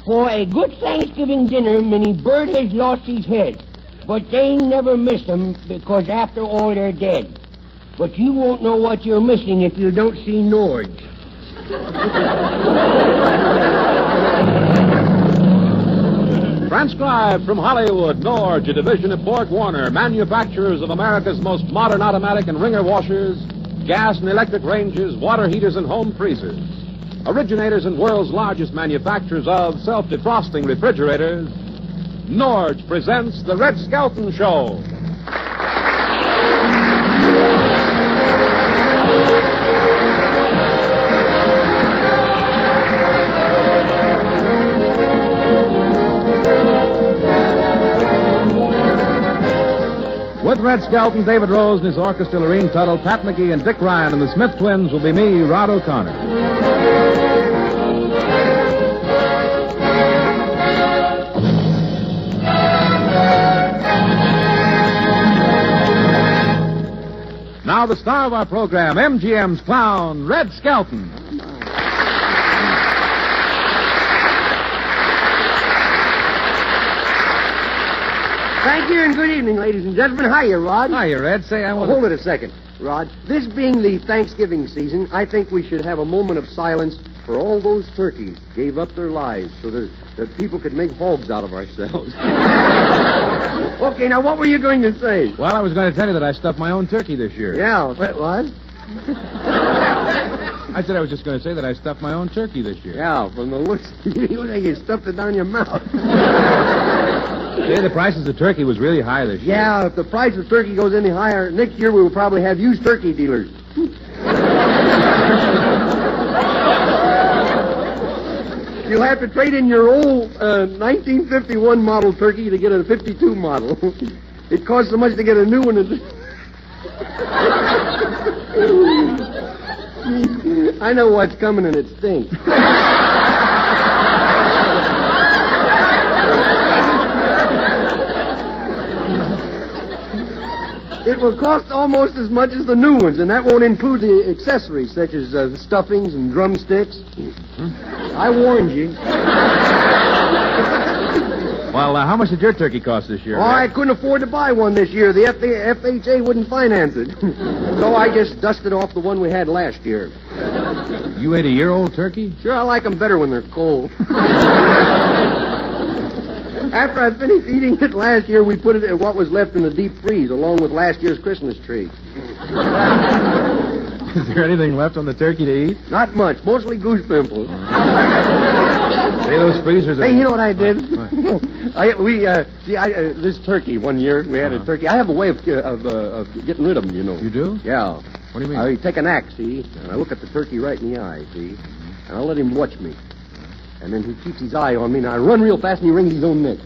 For a good Thanksgiving dinner, many bird has lost his head. But they never miss them, because after all they're dead. But you won't know what you're missing if you don't see Norge. Transcribed from Hollywood, Norge, a division of Borg Warner, manufacturers of America's most modern automatic and wringer washers, gas and electric ranges, water heaters, and home freezers. Originators and world's largest manufacturers of self-defrosting refrigerators, Norge presents the Red Skelton Show. With Red Skelton, David Rose, and his orchestra, Lorene Tuttle, Pat McGee, and Dick Ryan, and the Smith twins will be me, Rod O'Connor. Now the star of our program, MGM's clown, Red Skelton. Thank you and good evening, ladies and gentlemen. Hiya, Rod. Hiya, Red. Say, I want Hold it a second, Rod. This being the Thanksgiving season, I think we should have a moment of silence for all those turkeys gave up their lives so that people could make hogs out of ourselves. Okay, now what were you going to say? Well, I was going to tell you that I stuffed my own turkey this year. Yeah, what? I said I was just going to say that I stuffed my own turkey this year. Yeah, from the looks, you think you stuffed it down your mouth. Yeah, the price of the turkey was really high this year. Yeah, if the price of turkey goes any higher, next year we will probably have used turkey dealers. You'll have to trade in your old 1951 model turkey to get a 52 model. It costs so much to get a new one. I know what's coming, and it stinks. It will cost almost as much as the new ones, and that won't include the accessories, such as the stuffings and drumsticks. I warned you. Well, how much did your turkey cost this year? Oh, I couldn't afford to buy one this year. The FHA wouldn't finance it. So I just dusted off the one we had last year. You ate a year-old turkey? Sure, I like them better when they're cold. After I finished eating it last year, we put it in what was left in the deep freeze, along with last year's Christmas tree. Is there anything left on the turkey to eat? Not much, mostly goose pimples. Hey, those freezers are... Hey, you know what I did? This turkey, one year, we had a turkey. I have a way of getting rid of them, you know. You do? Yeah. What do you mean? I take an axe, see, and I look at the turkey right in the eye, see, and I let him watch me. And then he keeps his eye on me, and I run real fast, and he wrings his own neck.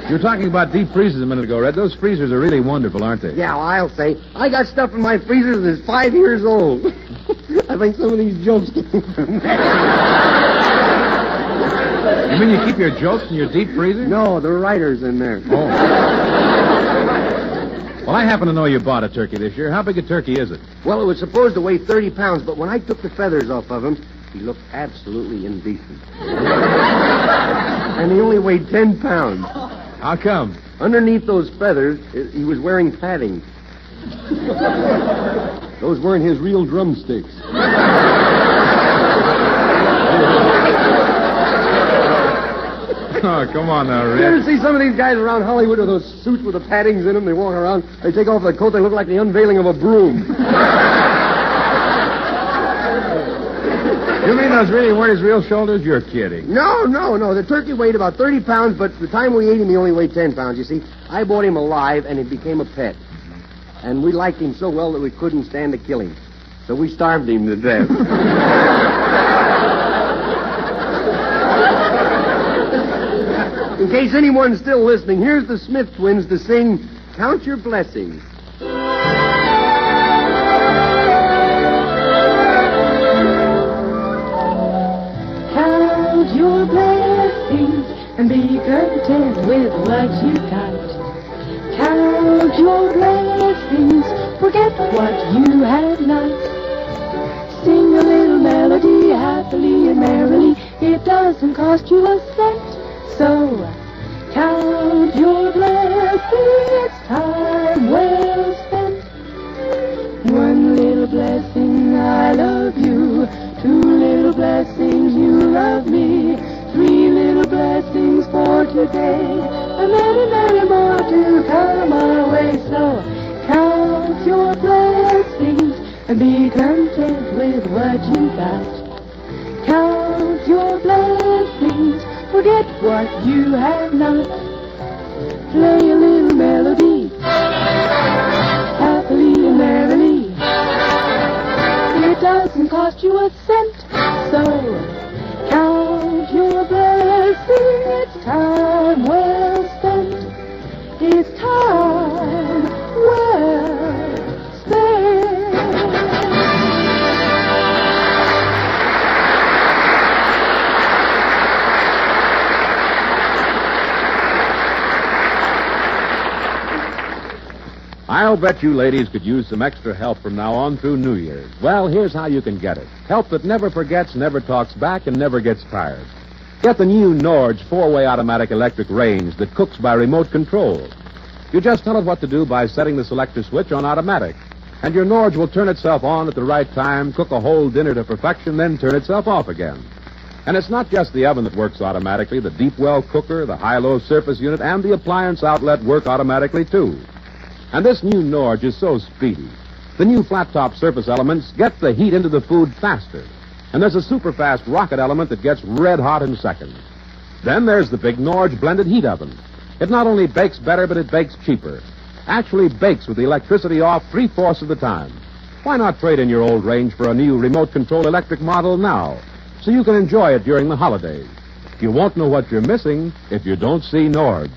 You were talking about deep freezers a minute ago, Red. Those freezers are really wonderful, aren't they? Yeah, well, I'll say. I got stuff in my freezers that's 5 years old. I think some of these jokes came from that. You mean you keep your jokes in your deep freezer? No, the writer's in there. Oh. Well, I happen to know you bought a turkey this year. How big a turkey is it? Well, it was supposed to weigh 30 pounds, but when I took the feathers off of him, he looked absolutely indecent. And he only weighed 10 pounds. How come? Underneath those feathers, he was wearing padding. Those weren't his real drumsticks. Oh, come on now, Red. You ever see some of these guys around Hollywood with those suits with the paddings in them? They walk around, they take off their coat, they look like the unveiling of a broom. You mean those really weren't his real shoulders? You're kidding. No. The turkey weighed about 30 pounds, but the time we ate him, he only weighed 10 pounds, you see. I bought him alive, and he became a pet. And we liked him so well that we couldn't stand to kill him. So we starved him to death. In case anyone's still listening, here's the Smith twins to sing Count Your Blessings. Count your blessings and be content with what you got. Count your blessings, forget what you have not. Sing a little melody happily and merrily. It doesn't cost you a cent. So count your blessings. It's time well spent. One little blessing, I love you. Two little blessings, you love me. Three little blessings for today. And many, many more to come our way. So count your blessings and be content with what you got. Count your blessings, forget what you have not. Play a little melody, happily and merrily. It doesn't cost you a cent, so count your blessings. It's time well spent. It's time well spent. I'll bet you ladies could use some extra help from now on through New Year's. Well, here's how you can get it. Help that never forgets, never talks back, and never gets tired. Get the new Norge 4-way automatic electric range that cooks by remote control. You just tell it what to do by setting the selector switch on automatic. And your Norge will turn itself on at the right time, cook a whole dinner to perfection, then turn itself off again. And it's not just the oven that works automatically. The deep well cooker, the high-low surface unit, and the appliance outlet work automatically, too. And this new Norge is so speedy. The new flat-top surface elements get the heat into the food faster. And there's a super-fast rocket element that gets red hot in seconds. Then there's the big Norge blended heat oven. It not only bakes better, but it bakes cheaper. Actually bakes with the electricity off 3/4 of the time. Why not trade in your old range for a new remote-control electric model now, so you can enjoy it during the holidays? You won't know what you're missing if you don't see Norge.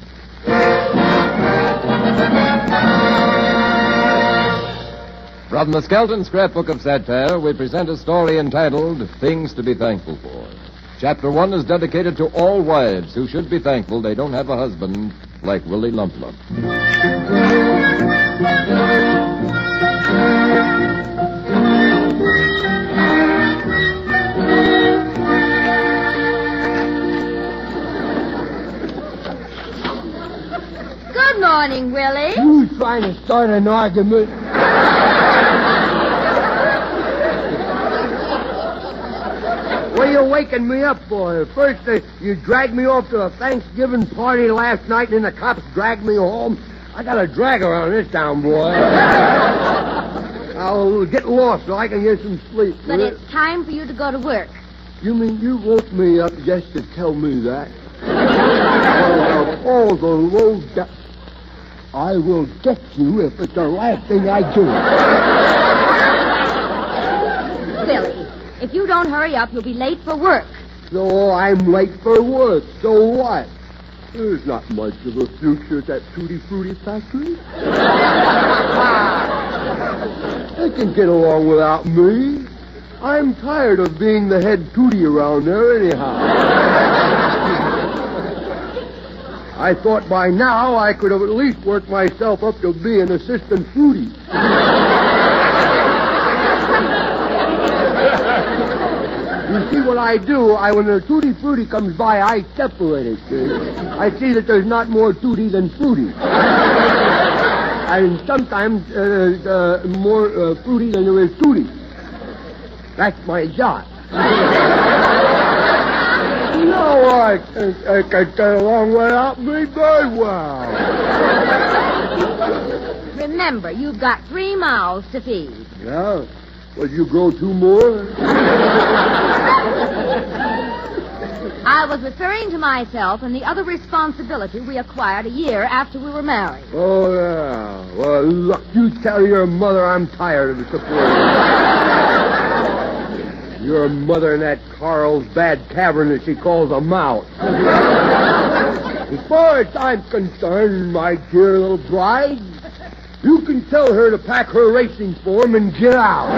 From the Skelton Scrapbook of Satire, we present a story entitled Things to be Thankful For. Chapter 1 is dedicated to all wives who should be thankful they don't have a husband like Willie Lump Lump. Good morning, Willie. You trying to start an argument? What are you waking me up for? First, you dragged me off to a Thanksgiving party last night, and then the cops dragged me home. I got a drag around this town, boy. I'll get lost so I can get some sleep. But it's time for you to go to work. You mean you woke me up just to tell me that? Of all the low I will get you if it's the last thing I do. Willie, if you don't hurry up, you'll be late for work. So I'm late for work. So what? There's not much of a future at that Tutti Frutti factory. They can get along without me. I'm tired of being the head Tootie around there anyhow. I thought by now I could have at least worked myself up to be an assistant Fruity. You see what I do? When the Tutti Frutti comes by, I separate it. I see that there's not more Tutti than Fruity. And sometimes more Fruity than there is Tutti. That's my job. No, I can get along without me very well. Remember, you've got 3 mouths to feed. Yeah? Well, you grow 2 more? I was referring to myself and the other responsibility we acquired a year after we were married. Oh, yeah. Well, look, you tell your mother I'm tired of supporting your mother in that Carlsbad cavern that she calls a mouth. As far as I'm concerned, my dear little bride, you can tell her to pack her racing form and get out.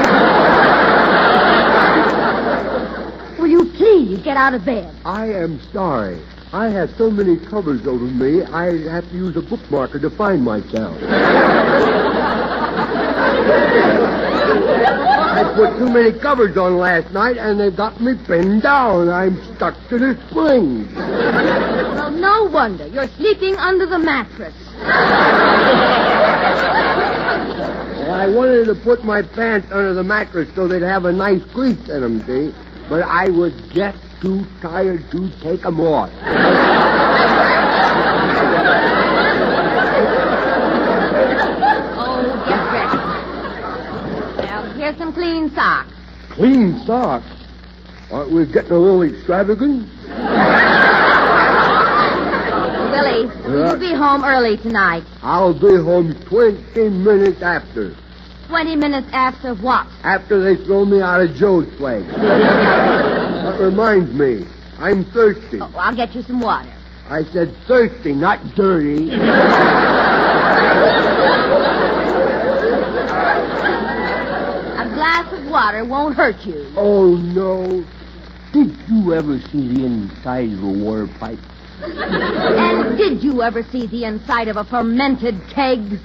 Will you please get out of bed? I am sorry. I have so many covers over me, I have to use a bookmarker to find myself. put too many covers on last night, and they've got me pinned down. I'm stuck to the springs. Well, no wonder. You're sleeping under the mattress. Well, I wanted to put my pants under the mattress so they'd have a nice crease in them, see? But I was just too tired to take them off. Oh, get ready. Now, here's some clean socks. Clean socks? Aren't we getting a little extravagant? Billy, will you be home early tonight? I'll be home 20 minutes after. 20 minutes after what? After they throw me out of Joe's place. That reminds me, I'm thirsty. Oh, I'll get you some water. I said thirsty, not dirty. A glass of water won't hurt you. Oh, no. Did you ever see the inside of a water pipe? And did you ever see the inside of a fermented keg?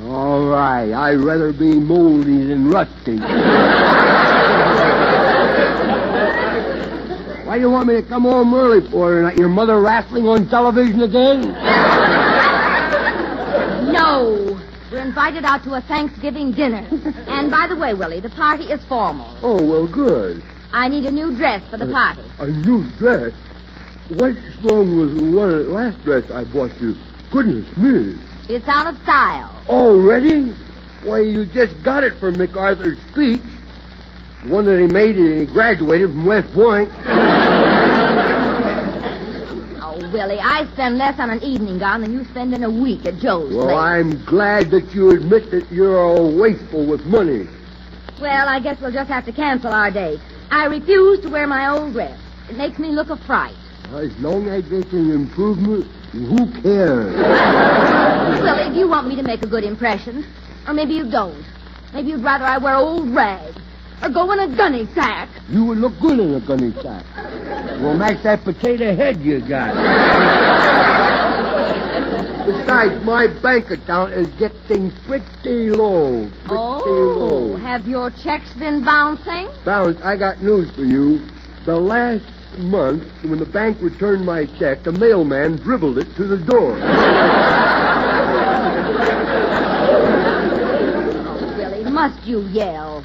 All right. I'd rather be moldy than rusty. Why do you want me to come home early for tonight? Your mother wrestling on television again? No. We're invited out to a Thanksgiving dinner. And by the way, Willie, the party is formal. Oh, well, good. I need a new dress for the party. A new dress? What's wrong with the last dress I bought you? Goodness me. It's out of style. Already? Why, you just got it from MacArthur's speech. The one that he made when he graduated from West Point. Oh, Willie, I spend less on an evening gown than you spend in a week at Joe's Well, place. I'm glad that you admit that you're all wasteful with money. Well, I guess we'll just have to cancel our date. I refuse to wear my old dress. It makes me look a fright. As long as it's an improvement, who cares? Willie, do you want me to make a good impression? Or maybe you don't. Maybe you'd rather I wear old rags. Or go in a gunny sack. You would look good in a gunny sack. Well, match that potato head you got. Besides, my bank account is getting pretty low. Low. Have your checks been bouncing? Bounce, I got news for you. The last month, when the bank returned my check, the mailman dribbled it to the door. Oh, Willie, must you yell?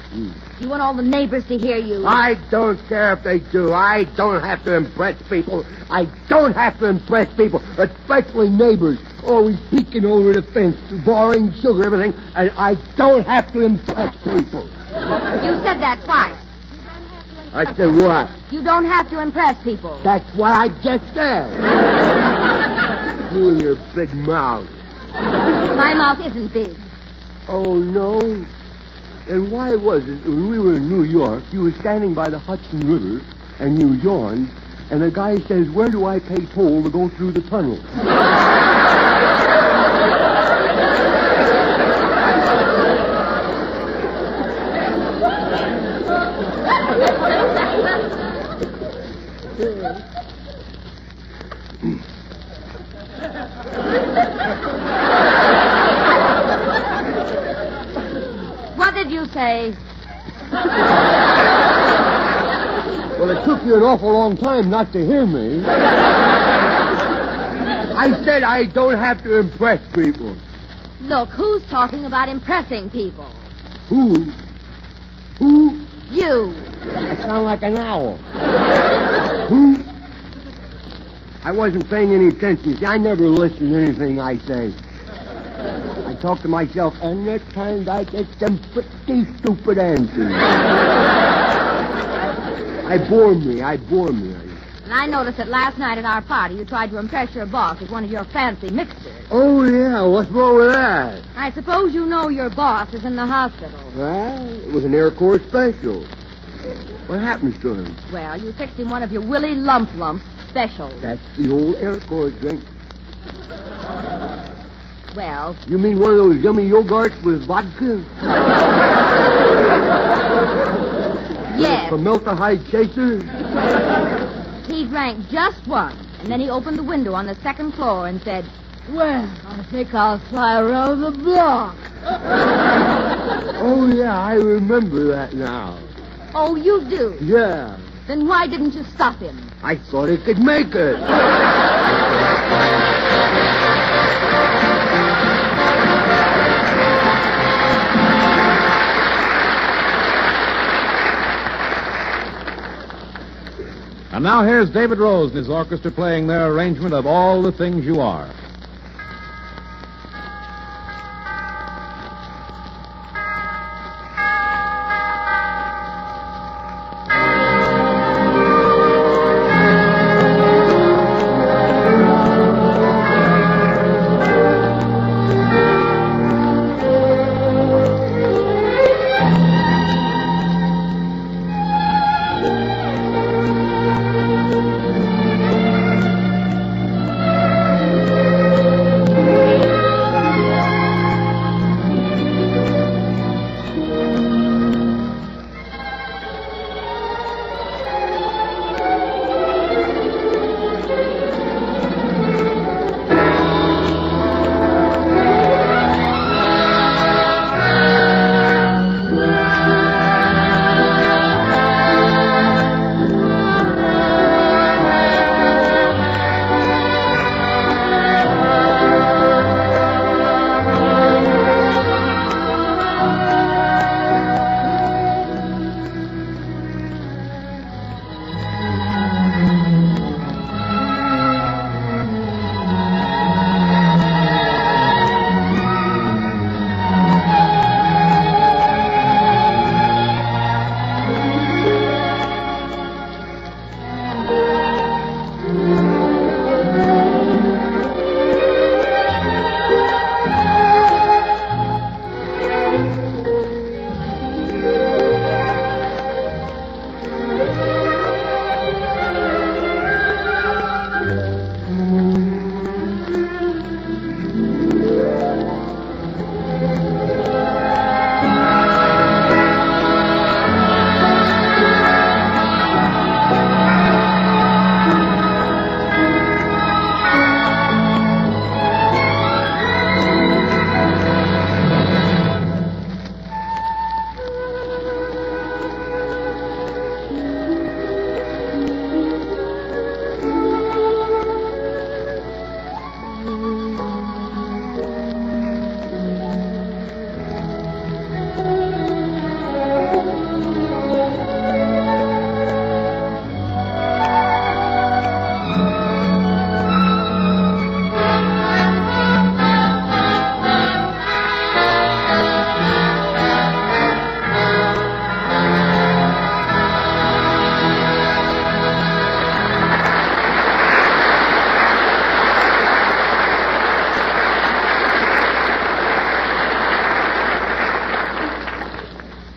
You want all the neighbors to hear you? I don't care if they do. I don't have to impress people. I don't have to impress people, especially neighbors. Always peeking over the fence, borrowing sugar, everything, and I don't have to impress people. You said that twice. I said what? You don't have to impress people. That's what I just said. You and your big mouth. My mouth isn't big. Oh, no? And why was it when we were in New York, you were standing by the Hudson River, and you yawned, and the guy says, where do I pay toll to go through the tunnel? What did you say? Well, it took you an awful long time not to hear me. I said I don't have to impress people. Look, who's talking about impressing people? Who? Who? You. I sound like an owl. Who? I wasn't paying any attention. See, I never listen to anything I say. I talk to myself, and at times I get some pretty stupid answers. I bore me. And I noticed that last night at our party you tried to impress your boss with one of your fancy mixers. Oh, yeah. What's wrong with that? I suppose you know your boss is in the hospital. Well, it was an Air Corps special. What happens to him? Well, you fixed him one of your Willie Lump Lumps specials. That's the old Air Corps drink. Well, You mean one of those yummy yogurts with vodka? yes. Formaldehyde chaser? He drank just one, and then he opened the window on the second floor and said, well, I think I'll fly around the block. Oh, yeah, I remember that now. Oh, you do? Yeah. Then why didn't you stop him? I thought he could make it. And now here's David Rose and his orchestra playing their arrangement of All the Things You Are.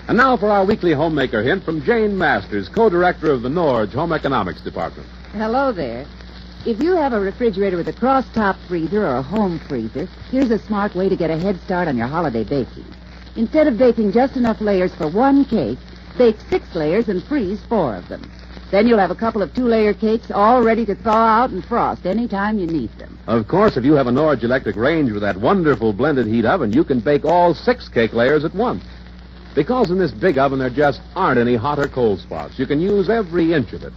And now for our weekly homemaker hint from Jane Masters, co-director of the Norge Home Economics Department. Hello there. If you have a refrigerator with a cross-top freezer or a home freezer, here's a smart way to get a head start on your holiday baking. Instead of baking just enough layers for one cake, bake 6 layers and freeze 4 of them. Then you'll have a couple of 2-layer cakes all ready to thaw out and frost anytime you need them. Of course, if you have a Norge electric range with that wonderful blended heat oven, you can bake all 6 cake layers at once. Because in this big oven, there just aren't any hot or cold spots. You can use every inch of it.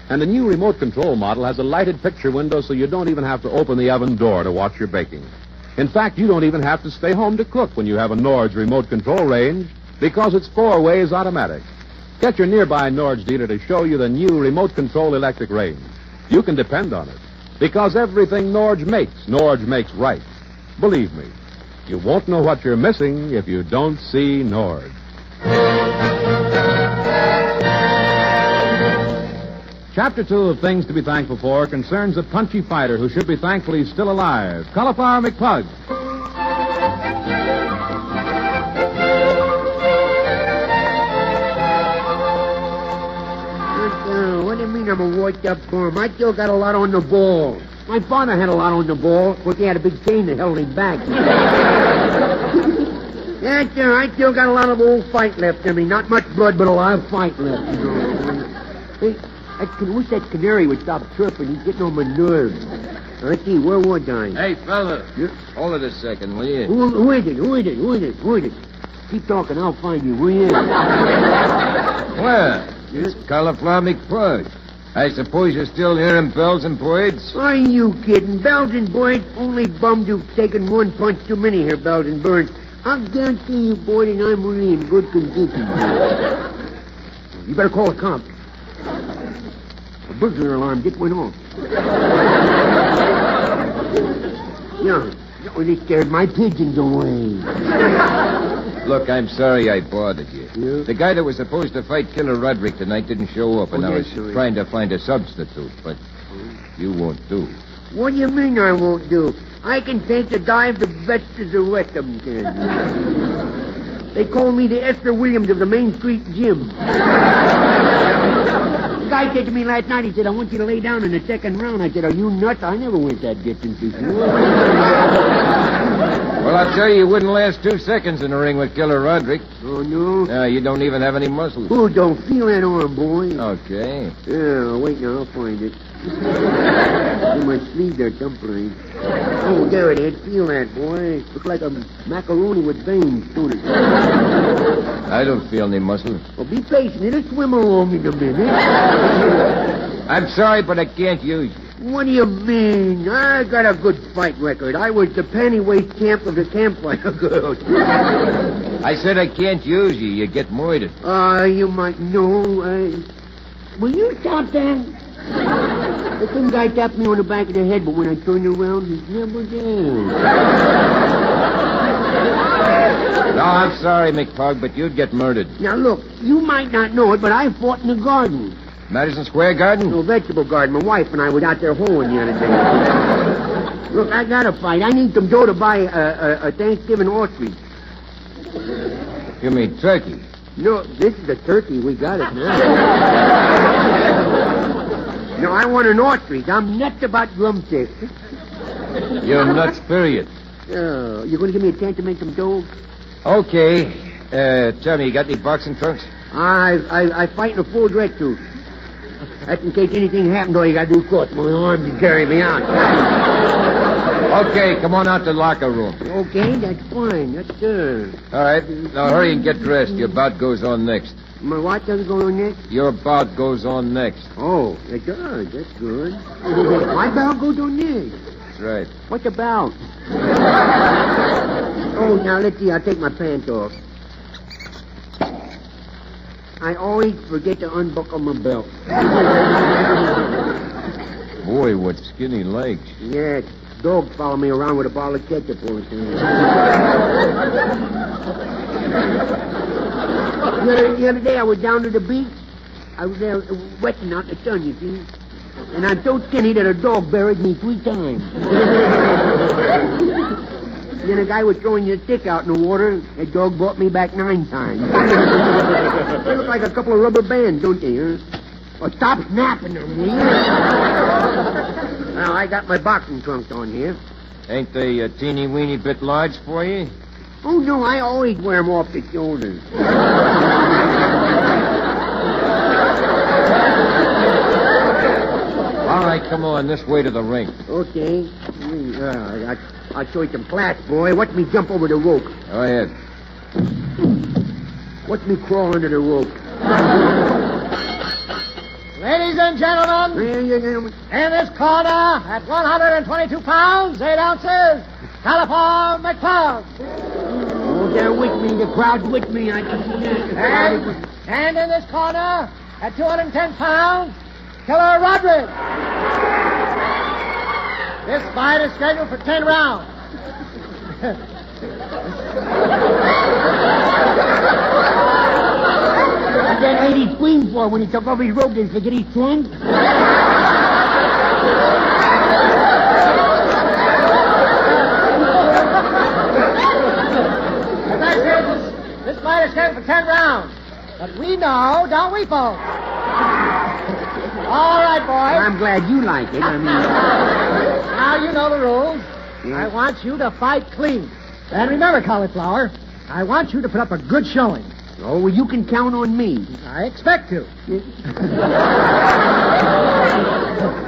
And the new remote control model has a lighted picture window, so you don't even have to open the oven door to watch your baking. In fact, you don't even have to stay home to cook when you have a Norge remote control range, because it's 4 ways automatic. Get your nearby Norge dealer to show you the new remote control electric range. You can depend on it, because everything Norge makes right. Believe me, you won't know what you're missing if you don't see Norge. Chapter 2 of Things to be Thankful For concerns a punchy fighter who should be thankful he's still alive, Cauliflower McPug. What do you mean I'm a washed-up firm? I still got a lot on the ball. My father had a lot on the ball, but he had a big chain that held him back. Yeah, sure, I still got a lot of old fight left in me. Not much blood, but a lot of fight left. You know. Hey, I wish that canary would stop chirping. He's getting on my nerves. Let's see, where was I? Hey, fella. Yeah? Hold it a second, will you? Who is it? Keep talking. I'll find you. Where you? Well, it's Cauliflower McPug. I suppose you're still hearing bells and birds? Are you kidding? Bells and Birds, only bums who've taken one punch too many here, Bells and Birds. I'll guarantee you, boy, that I'm really in good condition. You better call the cops. A burglar alarm just went off. Yeah, they scared my pigeons away. Look, I'm sorry I bothered you. Yeah? The guy that was supposed to fight Killer Roderick tonight didn't show up, and I was that's right. trying to find a substitute, but you won't do. What do you mean I won't do? I can take the dive the best as the rest of them can. They call me the Esther Williams of the Main Street Gym. The guy said to me last night, he said, I want you to lay down in the second round. I said, are you nuts? I never went that distance before. Well, I'll tell you, you wouldn't last 2 seconds in the ring with Killer Roderick. Oh, no? No, you don't even have any muscles. Oh, don't feel that arm, boy. Okay. Yeah, wait now, I'll find it. In my sleeve there, someplace. Oh, there it is. Feel that, boy. Looks like a macaroni with veins, don't it? I don't feel any muscle. Well, be patient. It'll swim along in a minute. I'm sorry, but I can't use you. What do you mean? I got a good fight record. I was the panty-waist champ of the campfire girls. I said I can't use you. You get murdered. You might know. Will you stop that? The thing guy tapped me on the back of the head, but when I turned around, he's never there. No, I'm sorry, McPug, but you'd get murdered. Now, look, you might not know it, but I fought in the garden. Madison Square Garden? No, vegetable garden. My wife and I were out there hoeing the other day. Look, I got to fight. I need some dough to buy a Thanksgiving ostrich. You mean turkey? No, this is a turkey. We got it now. No, I want an ostrich. I'm nuts about drumsticks. You're nuts, period. You going to give me a chance to make some dough? Okay. Tell me, you got any boxing trunks? I fight in a full dress suit. That's in case anything happens, all you got to do is cross my arms and carry me out. Okay, come on out to the locker room. Okay, that's fine. That's good. All right. Now hurry and get dressed. Your bout goes on next. My what doesn't go on next? Your bout goes on next. Oh, it does. That's good. My bout goes on next. That's right. What's about? Oh, now let's see. I'll take my pants off. I always forget to unbuckle my belt. Boy, what skinny legs. Yes. Dogs follow me around with a bottle of ketchup all the time. The other day I was down to the beach. I was there wetting out in the sun, you see. And I'm so skinny that a dog buried me 3 times. Then a guy was throwing a stick out in the water. That dog brought me back 9 times. They look like a couple of rubber bands, don't they, huh? Oh, stop snapping them, will you? Now, I got my boxing trunks on here. Ain't they a teeny-weeny bit large for you? Oh, no, I always wear them off the shoulders. All right, come on, this way to the ring. Okay. I'll show you some class, boy. Watch me jump over the rope. Go ahead. Watch me crawl under the rope. Ladies and gentlemen, in this corner, at 122 pounds, 8 ounces, Cauliflower McPug. Oh, they're with me. The crowd's with me. I can see that. And in this corner, at 210 pounds, Killer Roderick. This fight is scheduled for 10 rounds. What that lady screamed for when he took off his robe and forget his trunk? As I said, this fight is scheduled for 10 rounds. But we know, don't we, folks? All right, boys. I'm glad you like it. I mean... Now you know the rules. Yeah. I want you to fight clean. And remember, Cauliflower, I want you to put up a good showing. Oh, well, you can count on me. I expect to.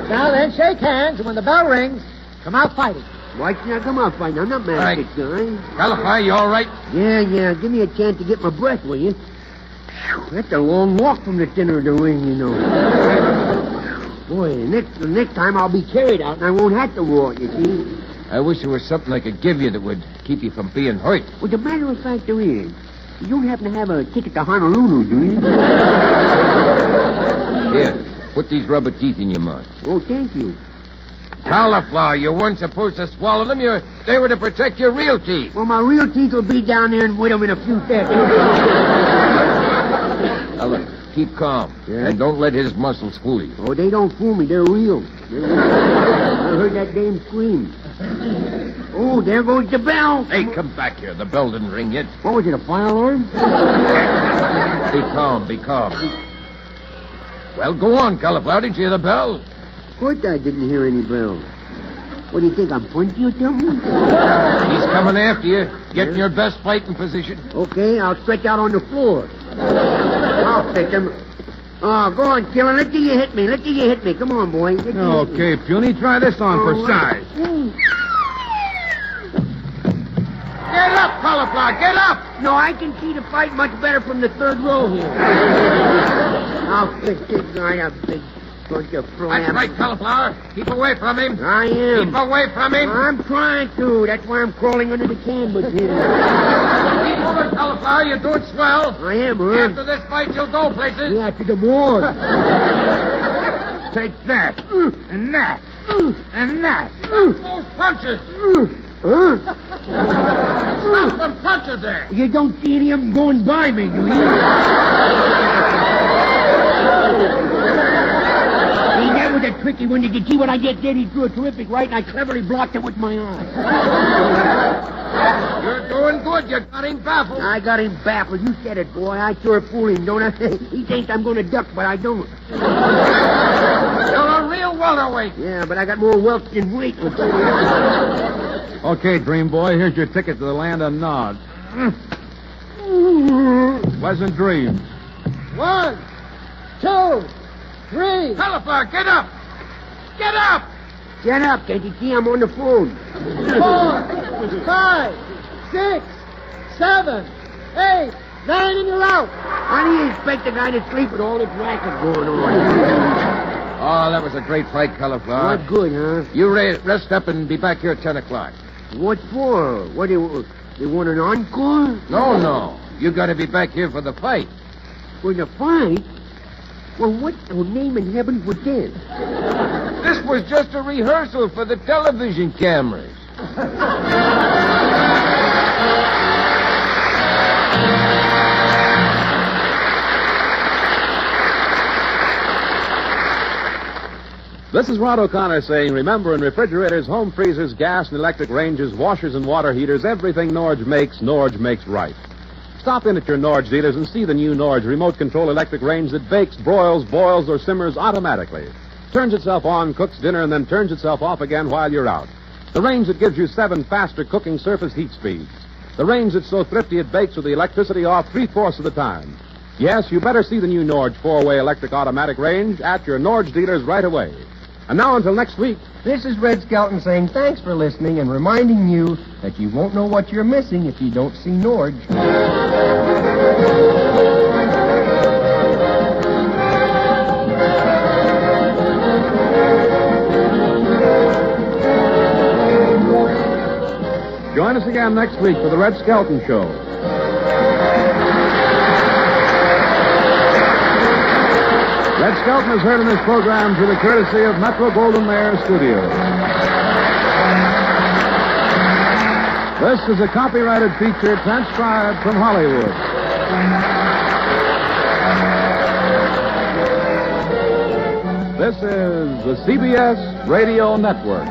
Now then, shake hands, and when the bell rings, come out fighting. Why can't I come out fighting? I'm not mad Right. at this guy. California, you all right? Yeah. Give me a chance to get my breath, will you? Phew, that's a long walk from the center of the ring, you know. Boy, the next time I'll be carried out and I won't have to walk, you see. I wish there was something I could give you that would keep you from being hurt. Well, the matter of fact there is, you don't happen to have a ticket to Honolulu, do you? Here, put these rubber teeth in your mouth. Oh, thank you. Cauliflower, you weren't supposed to swallow them. They were to protect your real teeth. Well, my real teeth will be down there and with them in a few seconds. Now, look, keep calm. Yeah? And don't let his muscles fool you. Oh, they don't fool me. They're real. I heard that dame scream. Oh, there goes the bell. Hey, come back here. The bell didn't ring yet. What was it, a fire alarm? Be calm. Well, go on, Cauliflower. Did you hear the bell? Of course I didn't hear any bell. What do you think, I'm punchy or something? He's coming after you. Get in your best fighting position. Okay, I'll stretch out on the floor. I'll pick him. Oh, go on, Killer. Let's see you hit me. Come on, boy. Let's see you hit me. Okay, Puny, try this on for size. Get up, Cauliflower. Get up. No, I can see the fight much better from the third row here. I'll fix this guy up, big bunch of That's flams. right, Cauliflower. Keep away from him. I am. Keep away from him. I'm trying to. That's why I'm crawling under the canvas here. Keep moving, Cauliflower. You're doing swell. I am, huh? After this fight, you'll go places. Yeah, to the morgue. Take that, and that, and that. Those punches. Huh? Stop them punches there. You don't see any of them going by me, do you? See, that was a tricky one. Did you see what I just did? He threw a terrific right, and I cleverly blocked it with my eye. You're doing good. You got him baffled. I got him baffled. You said it, boy. I sure fool him, don't I? He thinks I'm going to duck, but I don't. You're a real welterweight. Yeah, but I got more wealth than weight. I'll tell you that. Okay, Dream Boy, here's your ticket to the land of Nod. Pleasant dreams. 1, 2, 3. Cauliflower, get up. Get up. Get up. Can't you see I'm on the phone? 4, 5, 6, 7, 8, 9, and you're out. How do you expect a guy to sleep with all this racket going on? Oh, that was a great fight, Cauliflower. Not good, huh? You rest up and be back here at 10 o'clock. What for? What, they want an encore? No. You got to be back here for the fight. For the fight? Well, what the name in heaven was this? This was just a rehearsal for the television cameras. This is Rod O'Connor saying, remember, in refrigerators, home freezers, gas and electric ranges, washers and water heaters, everything Norge makes right. Stop in at your Norge dealers and see the new Norge remote control electric range that bakes, broils, boils, or simmers automatically. Turns itself on, cooks dinner, and then turns itself off again while you're out. The range that gives you 7 faster cooking surface heat speeds. The range that's so thrifty it bakes with the electricity off 3/4 of the time. Yes, you better see the new Norge 4-way electric automatic range at your Norge dealers right away. And now until next week. This is Red Skelton saying thanks for listening and reminding you that you won't know what you're missing if you don't see Norge. Join us again next week for the Red Skelton Show. Red Skelton is heard in this program through the courtesy of Metro Golden Mayer Studios. This is a copyrighted feature transcribed from Hollywood. This is the CBS Radio Network.